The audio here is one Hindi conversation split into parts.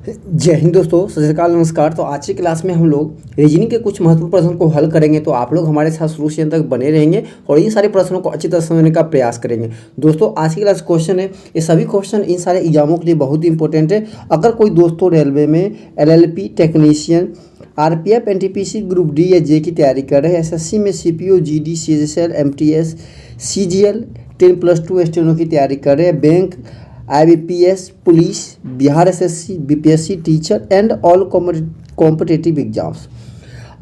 जय हिंद दोस्तों, सत श्री अकाल, नमस्कार। तो आज की क्लास में हम लोग रीजनिंग के कुछ महत्वपूर्ण प्रश्नों को हल करेंगे। तो आप लोग हमारे साथ शुरू से अंत तक बने रहेंगे और इन सारे प्रश्नों को अच्छी तरह समझने का प्रयास करेंगे। दोस्तों, आज की क्लास क्वेश्चन है, ये सभी क्वेश्चन इन सारे एग्जामों के लिए बहुत ही इंपॉर्टेंट है। अगर कोई दोस्तों रेलवे में LLP technician, RPF, NTPC, group D या जे की तैयारी कर रहे हैं, एसएससी में CPO, GD, CHSL, MTS, CGL, 10+2 steno की तैयारी कर रहे हैं, bank, IBPS, police, Bihar SSC, BPSC, teacher and all competitive exams,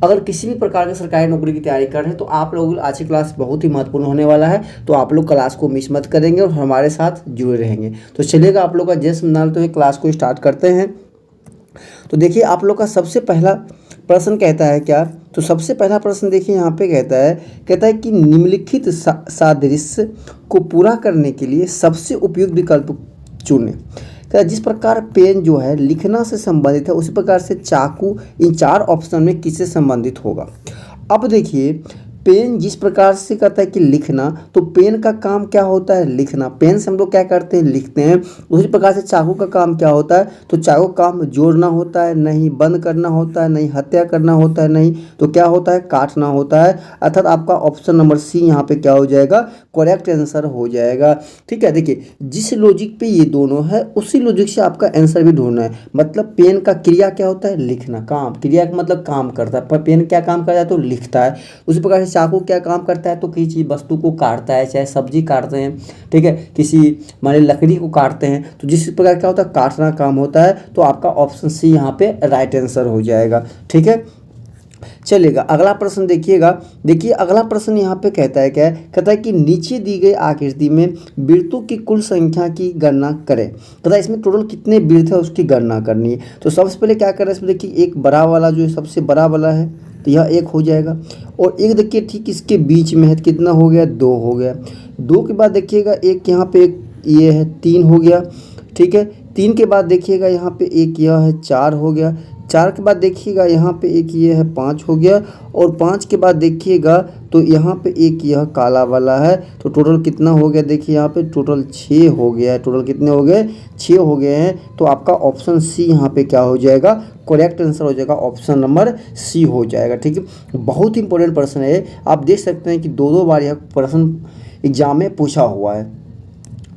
अगर किसी भी प्रकार की सरकारी नौकरी की तैयारी कर रहे हैं तो आप लोग आज की क्लास बहुत ही महत्वपूर्ण होने वाला है। तो आप लोग क्लास को मिस मत करेंगे और हमारे साथ जुड़े रहेंगे। तो चलिएगा, आप लोग का जय श्री तो क्लास को स्टार्ट करते हैं। तो देखिए, आप लोग का सबसे पहला प्रश्न कहता है क्या? तो सबसे पहला प्रश्न देखिए यहाँ पे कहता है कि निम्नलिखित सादृश्य को पूरा करने के लिए सबसे उपयुक्त विकल्प चुनें। जिस प्रकार पेन जो है लिखना से संबंधित है, उसी प्रकार से चाकू इन 4 ऑप्शन में किससे संबंधित होगा। अब देखिए, पेन जिस प्रकार से कहता है कि लिखना, तो पेन का काम क्या होता है? लिखना। पेन से हम लोग क्या करते हैं? लिखते हैं। उसी प्रकार से चाकू का काम क्या होता है? तो चाकू का काम जोड़ना होता है, नहीं बंद करना होता है, नहीं हत्या करना होता है, नहीं तो क्या होता है? काटना होता है। अर्थात आपका ऑप्शन नंबर सी यहाँ पे क्या हो जाएगा? करेक्ट आंसर हो जाएगा। ठीक है, देखिए जिस लॉजिक पे ये दोनों है उसी लॉजिक से आपका आंसर भी ढूंढना है। मतलब पेन का क्रिया क्या होता है? लिखना। काम, क्रिया का मतलब काम करता है, पर पेन क्या काम करता है? तो लिखता है। उसी प्रकार से चाकू क्या काम करता है? तो किसी चीज वस्तु को काटता है, चाहे सब्जी काटते हैं, ठीक है, किसी माने लकड़ी को काटते हैं, तो जिस प्रकार क्या होता है? काटना काम होता है। तो आपका ऑप्शन सी यहाँ पे राइट आंसर हो जाएगा। ठीक है, चलिएगा अगला प्रश्न देखिएगा। देखिए अगला प्रश्न यहाँ पे कहता है क्या है? कहता है कि नीचे दी गई आकृति में वृत्तों की कुल संख्या की गणना करें। कहता है इसमें टोटल कितने वृत्त है उसकी गणना करनी है। तो सबसे पहले क्या कर रहे हैं इसमें? देखिए एक बड़ा वाला जो है, सबसे बड़ा वाला है, तो यह 1 हो जाएगा। और एक देखिए ठीक इसके बीच में है, तो कितना हो गया? 2 हो गया। 2 के बाद देखिएगा एक यहाँ पे एक ये है, 3 हो गया। ठीक है, 3 के बाद देखिएगा यहाँ पे एक यह है, 4 हो गया। 4 के बाद देखिएगा यहाँ पे एक ये है, 5 हो गया। और 5 के बाद देखिएगा तो यहाँ पे एक यह काला वाला है। तो टोटल कितना हो गया? देखिए यहाँ पे टोटल 6 हो गया है। टोटल कितने हो गए? 6 हो गए हैं। तो आपका ऑप्शन सी यहाँ पे क्या हो जाएगा? करेक्ट आंसर हो जाएगा, ऑप्शन नंबर सी हो जाएगा। ठीक है, बहुत इंपॉर्टेंट प्रश्न है। आप देख सकते हैं कि 2 बार यह प्रश्न एग्जाम में पूछा हुआ है।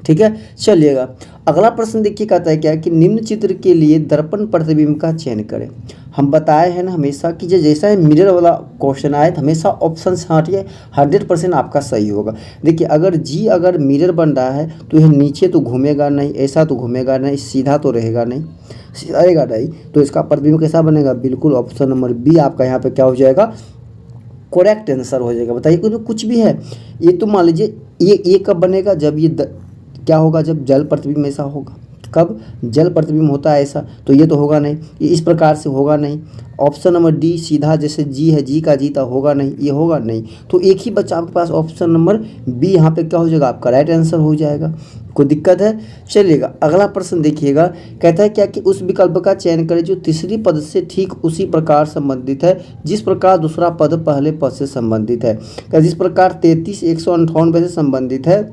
ठीक है, चलिएगा अगला प्रश्न देखिए कहता है क्या कि निम्न चित्र के लिए दर्पण प्रतिबिंब का चयन करें। हम बताए हैं ना हमेशा कि जैसा है मिरर वाला क्वेश्चन आए तो हमेशा ऑप्शन से हटिए, 100% आपका सही होगा। देखिए अगर मिरर बन रहा है तो यह नीचे तो घूमेगा नहीं, ऐसा तो घूमेगा नहीं, सीधा तो रहेगा नहीं, सीधा रहेगा नहीं, तो इसका प्रतिबिंब कैसा बनेगा? बिल्कुल ऑप्शन नंबर बी आपका यहाँ पे क्या हो जाएगा? करेक्ट आंसर हो जाएगा। बताइए कुछ भी है ये, तो मान लीजिए ये कब बनेगा? जब ये क्या होगा? जब जल प्रतिबिंब ऐसा होगा। कब जल प्रतिबिंब होता है ऐसा, तो ये तो होगा नहीं, ये इस प्रकार से होगा नहीं। ऑप्शन नंबर डी सीधा, जैसे जी है, जी का जीता होगा नहीं, ये होगा नहीं। तो एक ही बच्चा आपके पास ऑप्शन नंबर बी यहाँ पे क्या हो जाएगा? आपका राइट आंसर हो जाएगा। कोई दिक्कत है? चलिएगा अगला प्रश्न देखिएगा। कहता है क्या कि उस विकल्प का चयन करें जो तीसरी पद से ठीक उसी प्रकार संबंधित है जिस प्रकार दूसरा पद पहले पद से संबंधित है। जिस प्रकार 33 198 से संबंधित है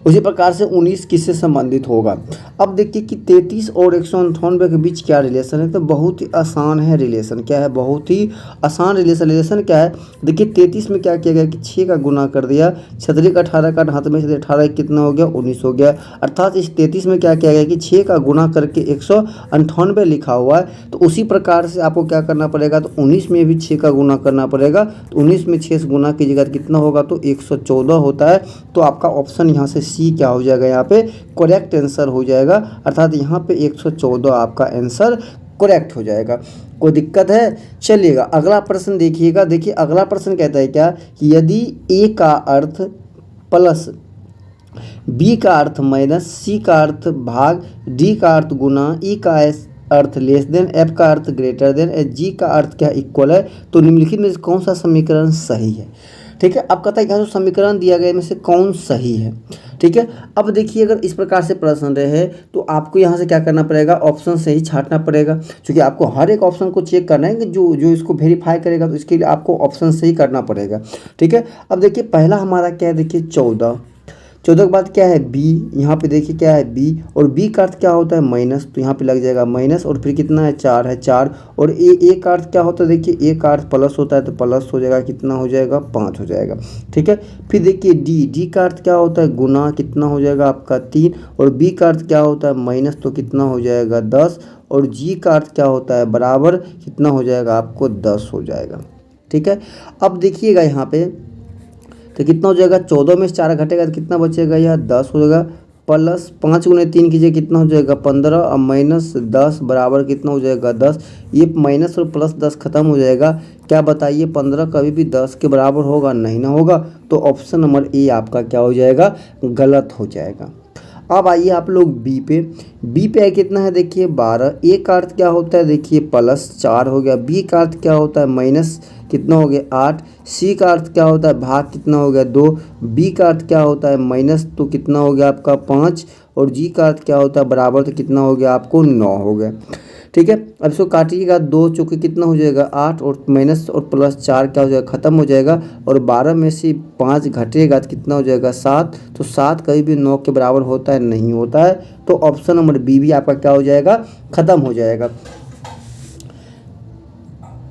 उसी प्रकार से 19 किससे संबंधित होगा। अब देखिए कि 33 और 198 के बीच क्या रिलेशन है। तो बहुत ही आसान है रिलेशन। क्या है? बहुत ही आसान रिलेशन क्या है? देखिए 33 में क्या किया गया कि 6 का गुना कर दिया, 6 का 18 का हाथ में से 18 कितना हो गया? 19 हो गया। अर्थात इस 33 में क्या किया गया कि 6 का गुना करके 198 लिखा हुआ है। तो उसी प्रकार से आपको क्या करना पड़ेगा? तो 19 में भी 6 का गुना करना पड़ेगा। तो 19 में 6 से गुना कीजिएगा तो कितना होगा? तो 114 होता है। तो आपका ऑप्शन यहाँ से सी क्या हो जाएगा? यहाँ पे करेक्ट आंसर हो जाएगा। अर्थात यहाँ पे 114 आपका आंसर करेक्ट हो जाएगा। कोई दिक्कत है? चलिएगा अगला प्रश्न देखिएगा। देखिए अगला प्रश्न कहता है क्या कि यदि ए का अर्थ प्लस, बी का अर्थ माइनस, सी का अर्थ भाग, डी का अर्थ गुना, ई का अर्थ लेस देन, एफ का अर्थ ग्रेटर देन, जी का अर्थ क्या इक्वल है, तो निम्नलिखित में से कौन सा समीकरण सही है। ठीक है, अब कहता है कि जो समीकरण दिया गया इनमें से कौन सही है। ठीक है, अब देखिए अगर इस प्रकार से प्रश्न रहे तो आपको यहाँ से क्या करना पड़ेगा? ऑप्शन से ही छांटना पड़ेगा, क्योंकि आपको हर एक ऑप्शन को चेक करना है कि जो इसको वेरीफाई करेगा, तो इसके लिए आपको ऑप्शन से ही करना पड़ेगा। ठीक है, अब देखिए पहला हमारा क्या है? देखिए 14, 14 के बाद क्या है बी, यहाँ पे देखिए क्या है बी, और बी का अर्थ क्या होता है माइनस, तो यहाँ पे लग जाएगा माइनस, और फिर कितना है 4 है 4, और ए का अर्थ क्या होता है, देखिए ए का अर्थ प्लस होता है तो प्लस हो जाएगा, कितना हो जाएगा 5 हो जाएगा। ठीक है, फिर देखिए डी का अर्थ क्या होता है गुना, कितना हो जाएगा आपका 3, और बी का अर्थ क्या होता है माइनस, तो कितना हो जाएगा 10, और जी का अर्थ क्या होता है बराबर, कितना हो जाएगा आपको 10 हो जाएगा। ठीक है, अब देखिएगा यहाँ पे तो कितना हो जाएगा, 14 में से 4 घटेगा तो कितना बचेगा, यह 10 हो जाएगा, प्लस 5 गुने 3 कीजिए कितना हो जाएगा 15, और माइनस 10 बराबर कितना हो जाएगा 10। ये माइनस और प्लस 10 खत्म हो जाएगा। क्या बताइए 15 कभी भी 10 के बराबर होगा, नहीं ना होगा, तो ऑप्शन नंबर ए आपका क्या हो जाएगा, गलत हो जाएगा। अब आइए आप लोग बी पे कितना है देखिए 12, ए का अर्थ क्या होता है देखिए प्लस 4 हो गया, बी का अर्थ क्या होता है माइनस कितना हो गया 8, सी का अर्थ क्या होता है भाग कितना हो गया 2, बी का अर्थ क्या होता है माइनस, तो कितना हो गया आपका 5, और जी का अर्थ क्या होता है बराबर, तो कितना हो गया आपको 9 हो गया। ठीक है, अब इसको काटिएगा, 2 चौके कितना हो जाएगा 8, और माइनस और प्लस 4 क्या हो जाएगा खत्म हो जाएगा, और 12 में से 5 घटेगा तो कितना हो जाएगा 7, तो 7 कभी भी 9 के बराबर होता है, नहीं होता है, तो ऑप्शन नंबर बी भी आपका क्या हो जाएगा, खत्म हो जाएगा।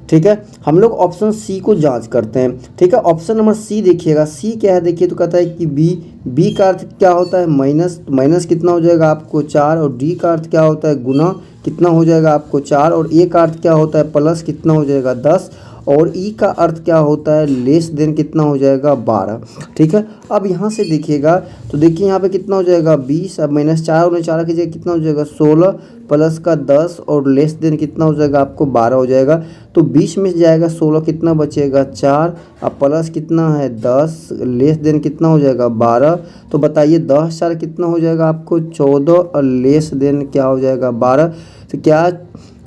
ठीक है, हम लोग ऑप्शन सी को जांच करते हैं। ठीक है, ऑप्शन नंबर सी देखिएगा, सी क्या है देखिए, तो कहता है कि बी का अर्थ क्या होता है माइनस कितना हो जाएगा आपको 4, और डी का अर्थ क्या होता है गुना, कितना हो जाएगा आपको 4, और ए का अर्थ क्या होता है प्लस, कितना हो जाएगा 10, और ई का अर्थ क्या होता है लेस देन, कितना हो जाएगा 12। ठीक है, अब यहाँ से देखिएगा तो देखिए यहाँ पे कितना हो जाएगा 20, अब माइनस 4 और 4 कीजिए कितना हो जाएगा 16, प्लस का 10, और लेस देन कितना हो जाएगा आपको 12 हो जाएगा, तो 20 में से जाएगा 16, कितना बचेगा 4, अब प्लस कितना है 10, लेस देन कितना हो जाएगा 12, तो बताइए 10 4 कितना हो जाएगा आपको 14, और लेस देन क्या हो जाएगा 12, तो क्या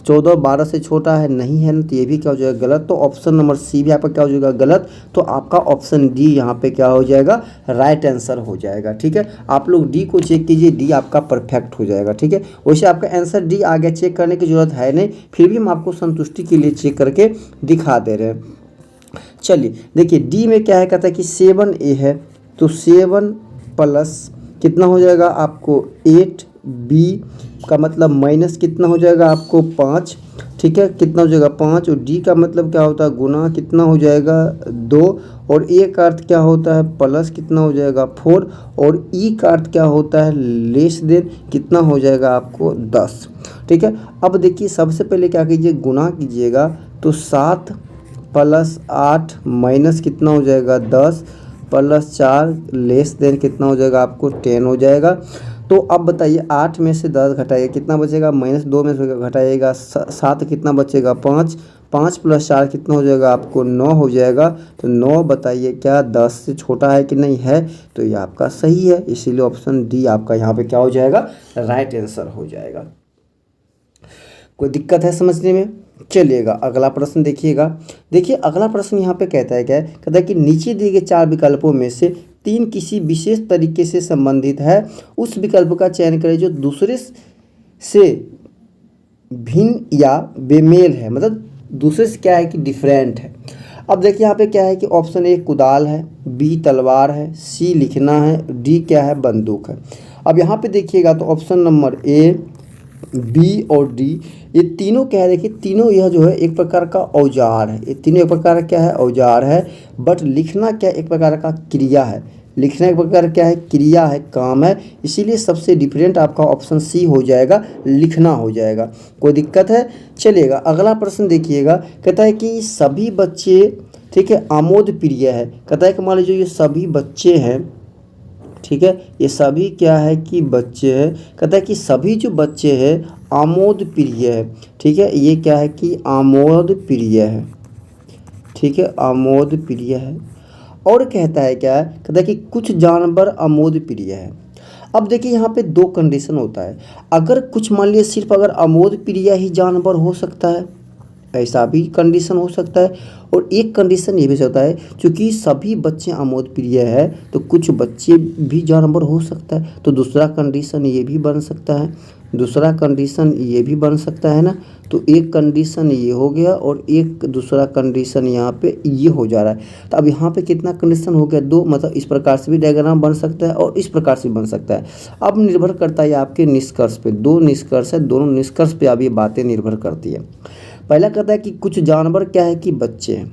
14 12 से छोटा है, नहीं है ना, तो ये भी क्या हो जाएगा गलत, तो ऑप्शन नंबर सी भी आपका क्या हो जाएगा गलत, तो आपका ऑप्शन डी यहाँ पे क्या हो जाएगा राइट आंसर हो जाएगा। ठीक है, आप लोग डी को चेक कीजिए, डी आपका परफेक्ट हो जाएगा। ठीक है, वैसे आपका आंसर डी आ गया, चेक करने की जरूरत है नहीं, फिर भी हम आपको संतुष्टि के लिए चेक करके दिखा दे रहे हैं। चलिए देखिए डी में क्या है, कहता है कि 7a है, तो 7 प्लस कितना हो जाएगा आपको 8, बी का मतलब माइनस कितना हो जाएगा आपको 5। ठीक है, कितना हो जाएगा 5, और डी का मतलब क्या होता है गुना, कितना हो जाएगा 2, और ए का अर्थ क्या होता है प्लस, कितना हो जाएगा 4, और ई का अर्थ क्या होता है लेस देन, कितना हो जाएगा आपको 10। ठीक है, अब देखिए सबसे पहले क्या कीजिए गुना कीजिएगा, तो 7 प्लस 8 माइनस कितना हो जाएगा 10, प्लस 4 लेस देन कितना हो जाएगा आपको 10 हो जाएगा। तो अब बताइए 8 में से 10 घटाइए कितना बचेगा, -2 में से घटाइएगा 7, कितना बचेगा 5, 5 प्लस 4 कितना हो जाएगा आपको 9 हो जाएगा, तो 9 बताइए क्या 10 से छोटा है कि नहीं है, तो ये आपका सही है, इसीलिए ऑप्शन डी आपका यहाँ पे क्या हो जाएगा राइट आंसर हो जाएगा। कोई दिक्कत है समझने में? चलिएगा अगला प्रश्न देखिएगा। देखिए अगला प्रश्न यहाँ पे कहता है क्या है, कहता है कि नीचे दिए गए 4 विकल्पों में से 3 किसी विशेष तरीके से संबंधित है, उस विकल्प का चयन करें जो दूसरे से भिन्न या बेमेल है, मतलब दूसरे से क्या है कि डिफरेंट है। अब देखिए यहाँ पे क्या है कि ऑप्शन ए कुदाल है, बी तलवार है, सी लिखना है, डी क्या है बंदूक है। अब यहाँ पे देखिएगा तो ऑप्शन नंबर ए, बी और डी ये तीनों क्या है, देखिए तीनों यह जो है एक प्रकार का औजार है, ये तीनों एक प्रकार का क्या है औजार है, बट लिखना क्या एक प्रकार का क्रिया है, लिखना एक प्रकार क्या है क्रिया है, काम है, इसीलिए सबसे डिफरेंट आपका ऑप्शन सी हो जाएगा, लिखना हो जाएगा। कोई दिक्कत है? चलिएगा अगला प्रश्न देखिएगा, कहता है कि सभी बच्चे ठीक है आमोद प्रिय है, कहता है कि मान लीजिए ये सभी बच्चे हैं, ठीक है ये सभी क्या है कि बच्चे हैं, कहता है कि सभी जो बच्चे हैं आमोद प्रिय है, ठीक है ये क्या है कि आमोद प्रिय है, ठीक है आमोद प्रिय है। और कहता है क्या है, कहता है कि कुछ जानवर आमोद प्रिय है। अब देखिए यहाँ पे 2 कंडीशन होता है, अगर कुछ मान लीजिए सिर्फ अगर आमोद प्रिय ही जानवर हो सकता है, ऐसा भी कंडीशन हो सकता है, और एक कंडीशन ये भी होता है क्योंकि सभी बच्चे आमोद प्रिय है तो कुछ बच्चे भी जानवर हो सकता है, तो दूसरा कंडीशन ये भी बन सकता है। दूसरा कंडीशन ये भी बन सकता है ना। तो एक कंडीशन ये हो गया और एक दूसरा कंडीशन यहाँ पे ये हो जा रहा है। तो अब यहाँ पे कितना कंडीशन हो गया, 2। मतलब इस प्रकार से भी डायग्राम बन सकता है और इस प्रकार से भी बन सकता है। अब निर्भर करता है आपके निष्कर्ष पे। 2 निष्कर्ष है, दोनों निष्कर्ष पे अब ये बातें निर्भर करती है। पहला कहता है कि कुछ जानवर क्या है कि बच्चे हैं।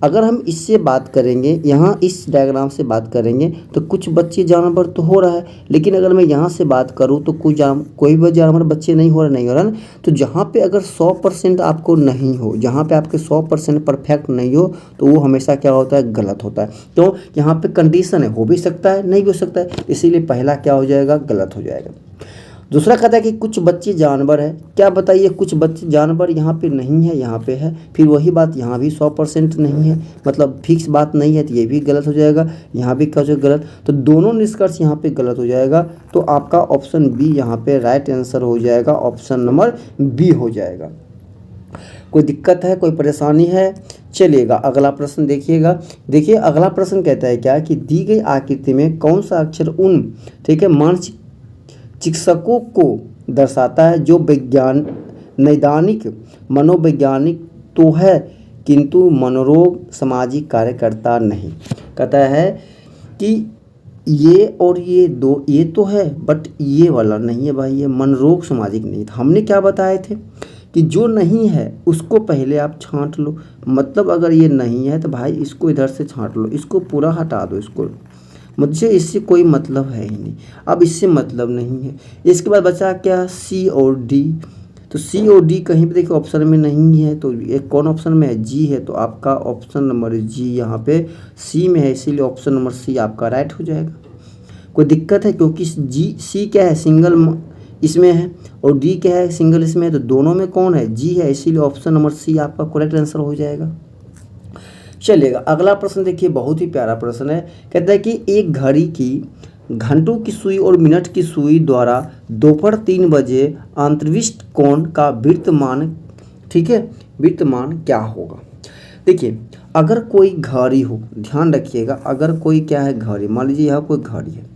अगर हम इससे बात करेंगे, यहाँ इस डायग्राम से बात करेंगे तो कुछ बच्चे जानवर तो हो रहा है, लेकिन अगर मैं यहाँ से बात करूँ तो कोई भी जानवर बच्चे नहीं हो रहा ना। तो जहाँ पे अगर 100% आपको नहीं हो, जहाँ पे आपके 100% परफेक्ट नहीं हो, तो वो हमेशा क्या होता है, गलत होता है। तो यहाँ पे कंडीशन है, हो भी सकता है नहीं भी हो सकता है, इसीलिए पहला क्या हो जाएगा, गलत हो जाएगा। दूसरा कहता है कि कुछ बच्चे जानवर है। क्या बताइए, कुछ बच्चे जानवर यहाँ पे नहीं है, यहाँ पे है। फिर वही बात, यहाँ भी 100% नहीं है, मतलब फिक्स बात नहीं है, तो ये भी गलत हो जाएगा। यहाँ भी क्या हो जाएगा, गलत। तो दोनों निष्कर्ष यहाँ पे गलत हो जाएगा। तो आपका ऑप्शन बी यहाँ पे राइट आंसर हो जाएगा, ऑप्शन नंबर बी हो जाएगा। कोई दिक्कत है, कोई परेशानी है? चलिएगा अगला प्रश्न देखिएगा। देखिए अगला प्रश्न कहता है क्या कि दी गई आकृति में कौन सा अक्षर उन, ठीक है, मानसिक चिकित्सकों को दर्शाता है जो नैदानिक मनोवैज्ञानिक तो है किंतु मनोरोग सामाजिक कार्यकर्ता नहीं। कहता है कि ये और ये दो, ये तो है बट ये वाला नहीं है भाई, ये मनोरोग सामाजिक नहीं था। हमने क्या बताए थे कि जो नहीं है उसको पहले आप छांट लो। मतलब अगर ये नहीं है तो भाई इसको इधर से छांट लो, इसको पूरा हटा दो, इसको, मुझे इससे कोई मतलब है ही नहीं। अब इससे मतलब नहीं है। इसके बाद बचा क्या, सी और डी। तो सी और डी कहीं पे देखिए ऑप्शन में नहीं है, तो एक कौन ऑप्शन में है, जी है। तो आपका ऑप्शन नंबर जी यहाँ पे सी में है, इसीलिए ऑप्शन नंबर सी आपका राइट हो जाएगा। कोई दिक्कत है, क्योंकि जी सी क्या है, सिंगल इसमें है, और डी क्या है, सिंगल इसमें है। तो दोनों में कौन है, जी है, इसीलिए ऑप्शन नंबर सी आपका करेक्ट आंसर हो जाएगा। चलिएगा अगला प्रश्न देखिए, बहुत ही प्यारा प्रश्न है। कहता है कि एक घड़ी की घंटों की सुई और मिनट की सुई द्वारा दोपहर 3 बजे अंतर्विष्ट कोण का वृत्तमान, ठीक है, वृत्तमान क्या होगा। देखिए अगर कोई घड़ी हो, ध्यान रखिएगा, अगर कोई क्या है घड़ी, मान लीजिए यहाँ कोई घड़ी है,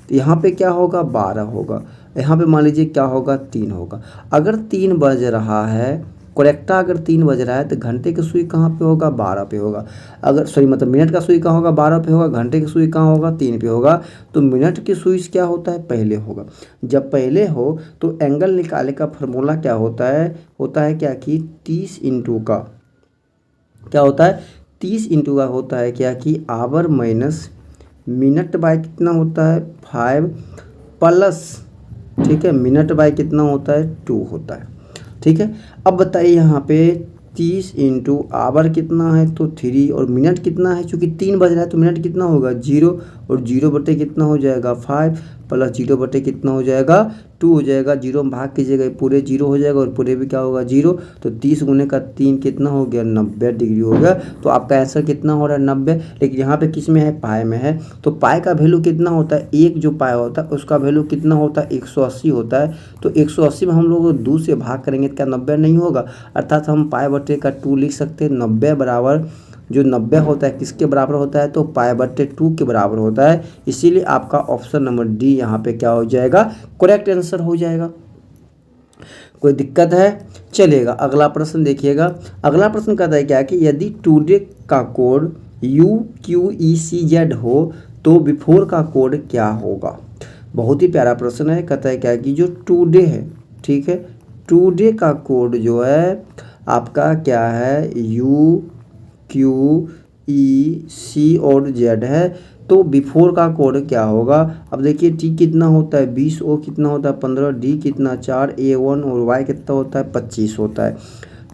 तो यहाँ पे क्या होगा, 12 होगा। यहाँ पे मान लीजिए क्या होगा, 3 होगा। अगर 3 बज रहा है, करेक्टा अगर 3 बज रहा है तो घंटे की सुई कहाँ पे होगा, 12 पे होगा। अगर सॉरी मतलब मिनट का सुई कहाँ होगा, 12 पे होगा। घंटे की सुई कहाँ होगा, 3 पे होगा। तो मिनट की सुई क्या होता है, पहले होगा। जब पहले हो तो एंगल निकालने का फार्मूला क्या होता है क्या कि 30 इंटू का क्या होता है, 30 इंटू का होता है क्या कि आवर माइनस मिनट बाय कितना होता है, 5 प्लस, ठीक है, मिनट बाय कितना होता है, 2 होता है। ठीक है, अब बताइए यहाँ पे 30 इंटू आवर कितना है, तो 3, और मिनट कितना है, चूँकि 3 बज रहा है तो मिनट कितना होगा, 0, और 0 बटे कितना हो जाएगा, 5 प्लस 0 बटे कितना हो जाएगा, 2 हो जाएगा। 0 में भाग कीजिएगा, पूरे 0 हो जाएगा और पूरे भी क्या होगा, 0। तो 30 गुने का 3 कितना हो गया, 90 डिग्री हो गया। तो आपका आंसर कितना हो रहा है, 90। लेकिन यहाँ पे किस में है, पाई में है। तो पाई का वैल्यू कितना होता है, एक जो पाई होता है उसका वैल्यू कितना होता है, 180 होता है। तो 180 में हम लोग 2 से भाग करेंगे तो क्या 90 नहीं होगा, अर्थात हम पाई बटे का 2 लिख सकते हैं। 90 बराबर, जो 90 होता है किसके बराबर होता है, तो पाई बटे 2 के बराबर होता है। इसीलिए आपका ऑप्शन नंबर डी यहाँ पे क्या हो जाएगा, करेक्ट आंसर हो जाएगा। कोई दिक्कत है, चलेगा अगला प्रश्न देखिएगा। अगला प्रश्न कहता है क्या कि यदि टुडे का कोड UQECZ हो तो बिफोर का कोड क्या होगा। बहुत ही प्यारा प्रश्न है। कहता है क्या कि जो टुडे है, ठीक है, टुडे का कोड जो है आपका क्या है, UQEC और Z है। तो बिफोर का कोड क्या होगा। अब देखिए T कितना होता है 20, O कितना होता है 15, D कितना 4, A1 और Y कितना होता है 25 होता है।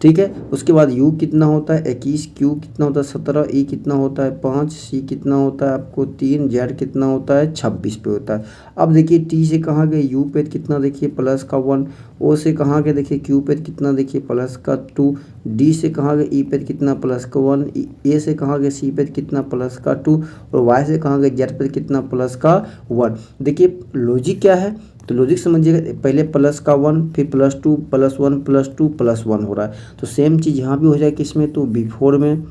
ठीक है, उसके बाद U कितना होता है 21, Q कितना होता है 17, E कितना होता है 5, C कितना होता है आपको 3, Z कितना होता है 26 पे होता है। अब देखिए T से कहाँ गए, U पे कितना देखिए प्लस का 1, O से कहाँ गए देखिए Q पे कितना देखिए प्लस का 2, D से कहाँ गए E पे कितना प्लस का 1, A से कहाँ गए C पे कितना प्लस का 2, और Y से कहाँ गए Z पे कितना प्लस का 1। देखिए लॉजिक क्या है, तो लॉजिक समझिएगा, पहले प्लस का 1 फिर +2 +1 +2 +1 हो रहा है। तो सेम चीज़ यहाँ भी हो जाएगी किसमें, तो बिफोर में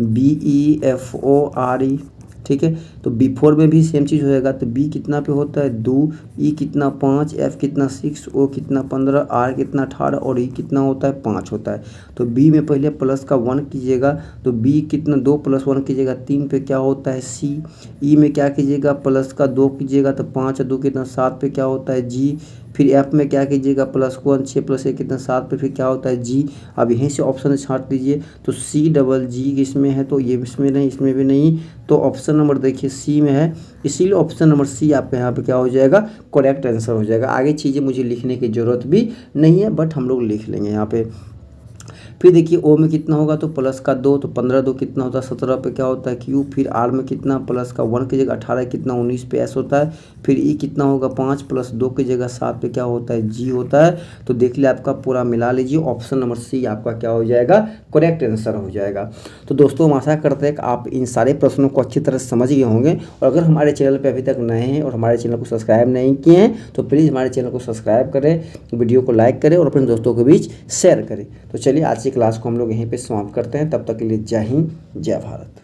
BEFORE, ठीक है। तो B4 में भी सेम चीज़ होएगा। तो B कितना पे होता है 2, E कितना 5, F कितना 6, O कितना 15, R कितना 18 और E कितना होता है 5 होता है। तो B में पहले प्लस का 1 कीजिएगा, तो B कितना 2 + 1 कीजिएगा 3 पे क्या होता है C। E में क्या कीजिएगा प्लस का 2 कीजिएगा, तो 5 2 कितना 7 पे क्या होता है G। फिर F में क्या कीजिएगा +1 6 + 1 कितना 7 पे फिर क्या होता है G। अब यहीं से ऑप्शन छांट लीजिए। तो C G इसमें है, तो ये इसमें नहीं, इसमें भी नहीं, तो ऑप्शन नंबर देखिए C में है, इसीलिए ऑप्शन नंबर C आपका यहाँ पे क्या हो जाएगा, करेक्ट आंसर हो जाएगा। आगे चीज़ें मुझे लिखने की ज़रूरत भी नहीं है, बट हम लोग लिख लेंगे यहाँ पे। फिर देखिए O में कितना होगा, तो प्लस का 2, तो 15 2 कितना होता है 17 पे क्या होता है Q। फिर R में कितना प्लस का 1 की जगह 18 कितना 19 पे S होता है। फिर E कितना होगा 5 + 2 की जगह 7 पे क्या होता है G होता है। तो देख लिया आपका पूरा मिला लीजिए, ऑप्शन नंबर C आपका क्या हो जाएगा, करेक्ट आंसर हो जाएगा। तो दोस्तों हम आशा करते हैं कि आप इन सारे प्रश्नों को अच्छी तरह समझ गए होंगे, और अगर हमारे चैनल पर अभी तक नए हैं और हमारे चैनल को सब्सक्राइब नहीं किए हैं तो प्लीज़ हमारे चैनल को सब्सक्राइब करें, वीडियो को लाइक करें और अपने दोस्तों के बीच शेयर करें। तो चलिए आज की क्लास को हम लोग यहीं पे समाप्त करते हैं। तब तक के लिए जय हिंद, जय भारत।